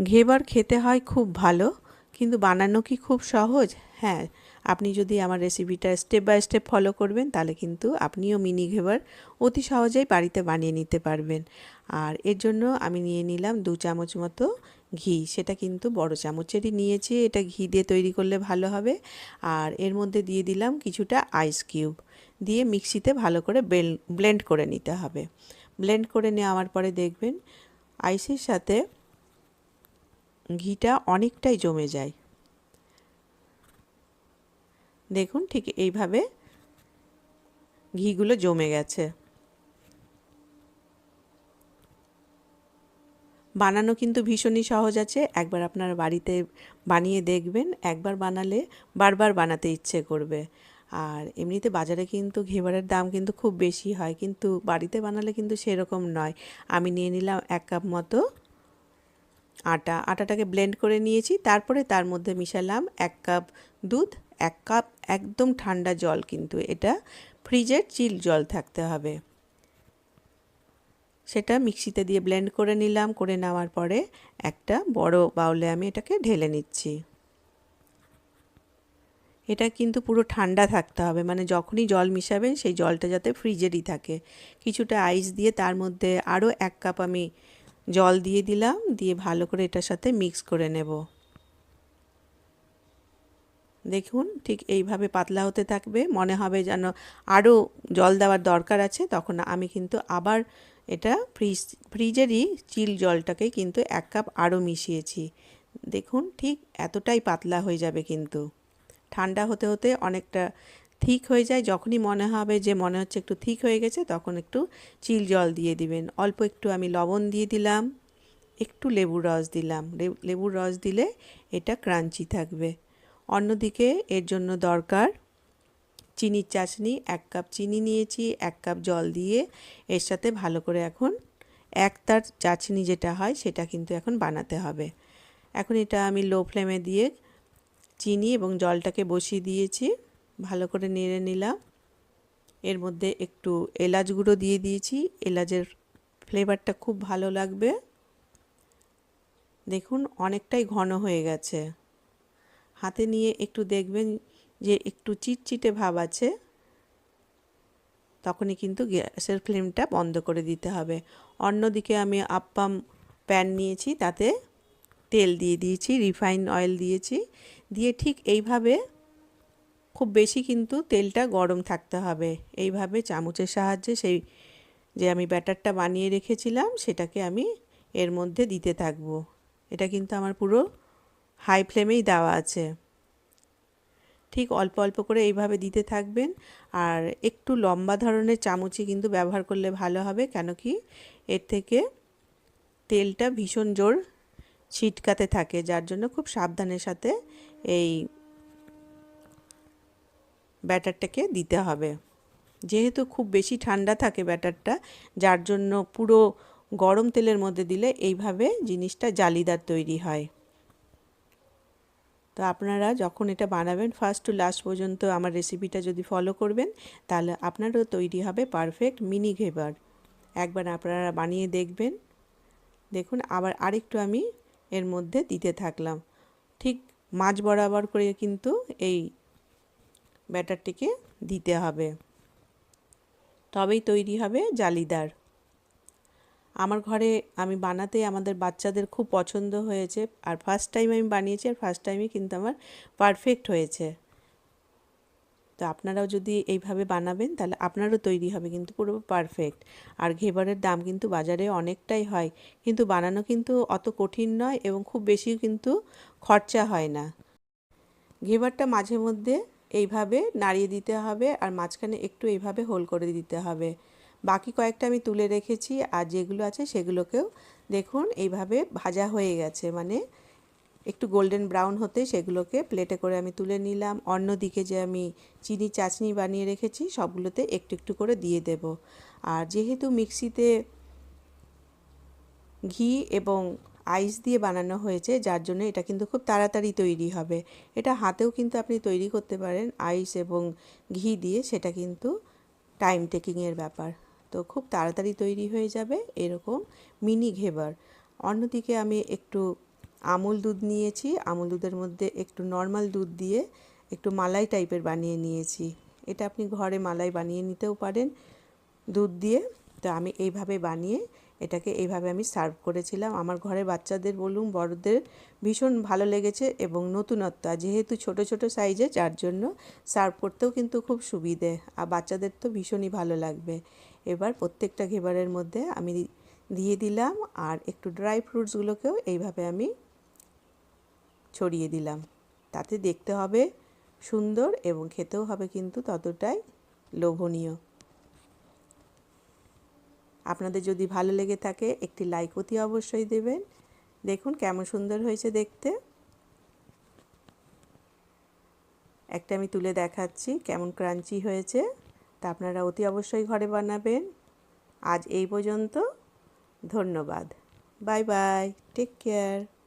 ঘেবার খেতে হয় খুব ভালো, কিন্তু বানানো কি খুব সহজ? হ্যাঁ, আপনি যদি আমার রেসিপিটা স্টেপ বাই স্টেপ ফলো করবেন তাহলে কিন্তু আপনিও মিনি ঘেবার অতি সহজেই বাড়িতে বানিয়ে নিতে পারবেন। আর এর জন্য আমি নিয়ে নিলাম 2 চামচ মতো ঘি। সেটা কিন্তু বড় চামচেরই নিয়েছি, এটা ঘি দিয়ে তৈরি করলে ভালো হবে। আর এর মধ্যে দিয়ে দিলাম কিছুটা আইস কিউব, দিয়ে মিক্সিতে ভালো করে ব্লেন্ড করে নিতে হবে। ব্লেন্ড করে নেওয়ার পরে দেখবেন আইসের সাথে ঘিটা অনেকটাই জমে যায়। দেখুন ঠিক এইভাবে ঘিগুলো জমে গেছে। বানানো কিন্তু ভীষণই সহজ আছে, একবার আপনারা বাড়িতে বানিয়ে দেখবেন। একবার বানালে বারবার বানাতে ইচ্ছে করবে। আর এমনিতে বাজারে কিন্তু ঘেবারের দাম কিন্তু খুব বেশি হয়, কিন্তু বাড়িতে বানালে কিন্তু সেরকম নয়। আমি নিয়ে নিলাম 1 কাপ মতো আটাটাকে ব্লেন্ড করে নিয়েছি। তারপরে তার মধ্যে মিশালাম 1 কাপ দুধ, 1 কাপ একদম ঠান্ডা জল, কিন্তু এটা ফ্রিজের চিল জল থাকতে হবে। সেটা মিক্সিতে দিয়ে ব্লেন্ড করে নিলাম। করে নেওয়ার পরে একটা বড় বাউলে আমি এটাকে ঢেলে নিচ্ছি। এটা কিন্তু পুরো ঠান্ডা থাকতে হবে, মানে যখনই জল মিশাবেন সেই জলটা যাতে ফ্রিজেরই থাকে। কিছুটা আইস দিয়ে তার মধ্যে আরও 1 কাপ আমি জল দিয়ে দিলাম, দিয়ে ভালো করে এটার সাথে মিক্স করে নেব। দেখুন ঠিক এইভাবে পাতলা হতে থাকবে, মনে হবে যেন আরও জল দেওয়ার দরকার আছে, তখন আমি কিন্তু আবার এটা ফ্রিজেরই চিল জলটাকে কিন্তু 1 কাপ আরও মিশিয়েছি। দেখুন ঠিক এতটাই পাতলা হয়ে যাবে, কিন্তু ঠান্ডা হতে হতে অনেকটা থিক হয়ে যায়। যখনই মনে হবে যে মনে হচ্ছে একটু থিক হয়ে গেছে, তখন একটু চিল জল দিয়ে দিবেন। অল্প একটু আমি লবণ দিয়ে দিলাম, একটু লেবুর রস দিলাম। লেবুর রস দিলে এটা ক্রাঞ্চি থাকবে। অন্যদিকে এর জন্য দরকার চিনির চাশনি। 1 কাপ চিনি নিয়েছি, 1 কাপ জল দিয়ে এর সাথে ভালো করে এখন একতার চাশনি যেটা হয় সেটা কিন্তু এখন বানাতে হবে। এখন এটা আমি লো ফ্লেমে দিয়ে চিনি এবং জলটাকে বসিয়ে দিয়েছি, ভালো করে নেড়ে নিলাম। এর মধ্যে একটু এলাচ গুঁড়ো দিয়ে দিয়েছি, এলাচের ফ্লেভারটা খুব ভালো লাগবে। দেখুন অনেকটাই ঘন হয়ে গেছে। হাতে নিয়ে একটু দেখবেন যে একটু চিটচিটে ভাব আছে, তখনই কিন্তু গ্যাসের ফ্লেমটা বন্ধ করে দিতে হবে। অন্যদিকে আমি আপ্পাম প্যান নিয়েছি, তাতে তেল দিয়ে দিয়েছি, রিফাইন অয়েল দিয়েছি। দিয়ে ঠিক এইভাবে খুব বেশি কিন্তু তেলটা গরম থাকতে হবে। এইভাবে চামচের সাহায্যে সেই যে আমি ব্যাটারটা বানিয়ে রেখেছিলাম সেটাকে আমি এর মধ্যে দিতে থাকবো। এটা কিন্তু আমার পুরো হাই ফ্লেমেই দেওয়া আছে। ঠিক অল্প অল্প করে এইভাবে দিতে থাকবেন। আর একটু লম্বা ধরনের চামচই কিন্তু ব্যবহার করলে ভালো হবে, কেন কি এর থেকে তেলটা ভীষণ জোর ছিটকাতে থাকে, যার জন্য খুব সাবধানের সাথে এই ব্যাটারটাকে দিতে হবে। যেহেতু খুব বেশি ঠান্ডা থাকে ব্যাটারটা, যার জন্য পুরো গরম তেলের মধ্যে দিলে এইভাবে জিনিসটা জালিদার তৈরি হয়। তো আপনারা যখন এটা বানাবেন ফার্স্ট টু লাস্ট পর্যন্ত আমার রেসিপিটা যদি ফলো করবেন, তাহলে আপনারও তৈরি হবে পারফেক্ট মিনি ঘেবার। একবার আপনারা বানিয়ে দেখবেন। দেখুন আবার আরেকটু আমি এর মধ্যে দিতে থাকলাম। ঠিক মাঝ বরাবর করে কিন্তু এই ব্যাটারটিকে দিতে হবে, তবেই তৈরি হবে জালিদার। আমার ঘরে আমি বানাতে আমাদের বাচ্চাদের খুব পছন্দ হয়েছে, আর ফার্স্ট টাইম আমি বানিয়েছি, আর ফার্স্ট টাইমে কিন্তু আমার পারফেক্ট হয়েছে। তো আপনারাও যদি এইভাবে বানাবেন তাহলে আপনারও তৈরি হবে কিন্তু পুরো পারফেক্ট। আর ঘেবারের দাম কিন্তু বাজারে অনেকটাই হয়, কিন্তু বানানো কিন্তু অত কঠিন নয় এবং খুব বেশিও কিন্তু খরচা হয় না। ঘেবারটা মাঝে মধ্যে এইভাবে নাড়িয়ে দিতে হবে, আর মাঝখানে একটু এইভাবে হোল করে দিতে হবে। বাকি কয়েকটা আমি তুলে রেখেছি, আর যেগুলো আছে সেগুলোকেও দেখুন এইভাবে ভাজা হয়ে গেছে, মানে একটু গোল্ডেন ব্রাউন হতে সেগুলোকে প্লেটে করে আমি তুলে নিলাম। অন্যদিকে যে আমি চিনি চাশনি বানিয়ে রেখেছি সবগুলোতে একটু একটু করে দিয়ে দেব। আর যেহেতু মিক্সিতে ঘি এবং আইস দিয়ে বানানো হয়েছে, যার জন্য এটা কিন্তু খুব তাড়াতাড়ি তৈরি হবে। এটা হাতেও কিন্তু আপনি তৈরি করতে পারেন আইস এবং ঘি দিয়ে, সেটা কিন্তু টাইম টেকিংয়ের ব্যাপার। তো খুব তাড়াতাড়ি তৈরি হয়ে যাবে এরকম মিনি ঘেবার। অন্যদিকে আমি একটু আমুল দুধ নিয়েছি, আমুল দুধের মধ্যে একটু নর্মাল দুধ দিয়ে একটু মালাই টাইপের বানিয়ে নিয়েছি। এটা আপনি ঘরে মালাই বানিয়ে নিতেও পারেন দুধ দিয়ে। তো আমি এইভাবে বানিয়ে এটাকে এইভাবে আমি সার্ভ করেছিলাম। আমার ঘরে বাচ্চাদের বলুন বড়দের ভীষণ ভালো লেগেছে এবং নতুনত্ব, যেহেতু ছোট ছোট সাইজে, যার জন্য সার্ভ করতেও কিন্তু খুব সুবিধে, আর বাচ্চাদের তো ভীষণই ভালো লাগবে। এবার প্রত্যেকটা ঘেবারের মধ্যে আমি দিয়ে দিলাম, আর একটু ড্রাই ফ্রুটসগুলোকেও এইভাবে আমি ছড়িয়ে দিলাম। তাতে দেখতে হবে সুন্দর এবং খেতেও হবে কিন্তু ততটাই লোভনীয়। আপনাদের যদি ভালো লেগে থাকে একটি লাইক অতি অবশ্যই দেবেন। দেখুন কেমন সুন্দর হয়েছে দেখতে। একটা আমি তুলে দেখাচ্ছি কেমন ক্রাঞ্চি হয়েছে। তা আপনারা অতি অবশ্যই ঘরে বানাবেন। আজ এই পর্যন্ত, ধন্যবাদ। Bye bye, take care.